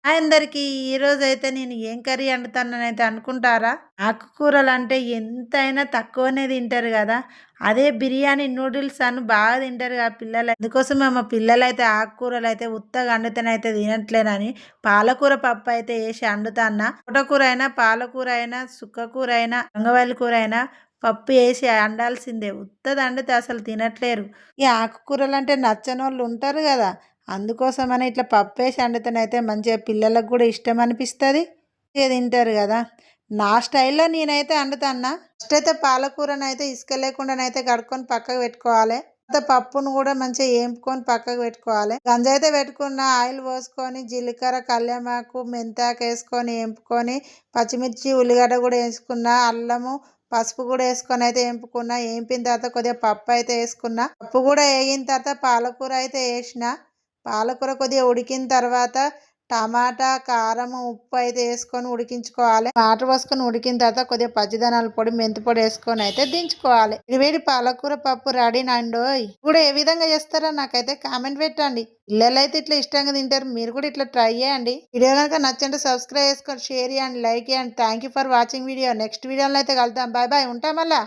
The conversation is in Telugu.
అందరికీ ఈరోజైతే నేను ఏం కర్రీ వండుతాననైతే అనుకుంటారా? ఆకుకూరలంటే ఎంతైనా తక్కువనే తింటారు గదా! అదే బిర్యానీ, నూడిల్స్ అని బాగా తింటారుగా పిల్లలు. అందుకోసమే మా పిల్లలైతే ఆకుకూరలైతే ఉత్తగా వండితేనైతే తినట్లేనని పాలకూర పప్పయితే ఏసి వండుతాన్న. తోటకూర అయినా, పాలకూర అయినా, సుక్కకూర అయినా, గంగవాయిల కూర అయినా పప్పు ఏసి అండాల్సిందే. ఉత్తది వండితే అసలు తినట్లేరు. ఈ ఆకుకూరలంటే నచ్చనోళ్ళు ఉంటారు గదా! అందుకోసమని ఇట్లా పప్పేసి వండితేనైతే మంచిగా పిల్లలకు కూడా ఇష్టం అనిపిస్తుంది. తింటారు కదా! నా స్టైల్‌లో నేనైతే వండుతాన్నా. ఫస్ట్ అయితే పాలకూరనైతే ఇసుక లేకుండానైతే కడుక్కొని పక్కకు పెట్టుకోవాలి. తర్వాత పప్పును కూడా మంచిగా ఏంపుకొని పక్కకు పెట్టుకోవాలి. గంజైతే పెట్టుకున్న ఆయిల్ పోసుకొని జీలకర్ర, కల్యామాకు, మెంతాకు వేసుకొని ఏంపుకొని పచ్చిమిర్చి, ఉల్లిగడ్డ కూడా వేసుకున్న, అల్లము, పసుపు కూడా వేసుకొని అయితే ఏంపుకున్న. ఏంపిన తర్వాత కొద్దిగా పప్పు అయితే వేసుకున్న. పప్పు కూడా వేగిన తర్వాత పాలకూర అయితే వేసిన. పాలకూర కొద్దిగా ఉడికిన తర్వాత టమాటా, కారం, ఉప్పు అయితే వేసుకొని ఉడికించుకోవాలి. వాటర్ పోసుకొని ఉడికిన తర్వాత కొద్దిగా పచ్చిదనాల పొడి, మెంతి పొడి వేసుకొని అయితే దించుకోవాలి. వేడి పాలకూర పప్పు రెడీ నండోయ్. కూడా ఏ విధంగా చేస్తారో నాకైతే కామెంట్ పెట్టండి. పిల్లలు అయితే ఇట్లా ఇష్టంగా తింటారు. మీరు కూడా ఇట్లా ట్రై చేయండి. వీడియో కనుక నచ్చంటే సబ్స్క్రైబ్ చేసుకొని షేర్ చేయండి, లైక్ చేయండి. Thank you for watching video. Next వీడియోలో అయితే కలుద్దాం. Bye bye. ఉంటాం మళ్ళా.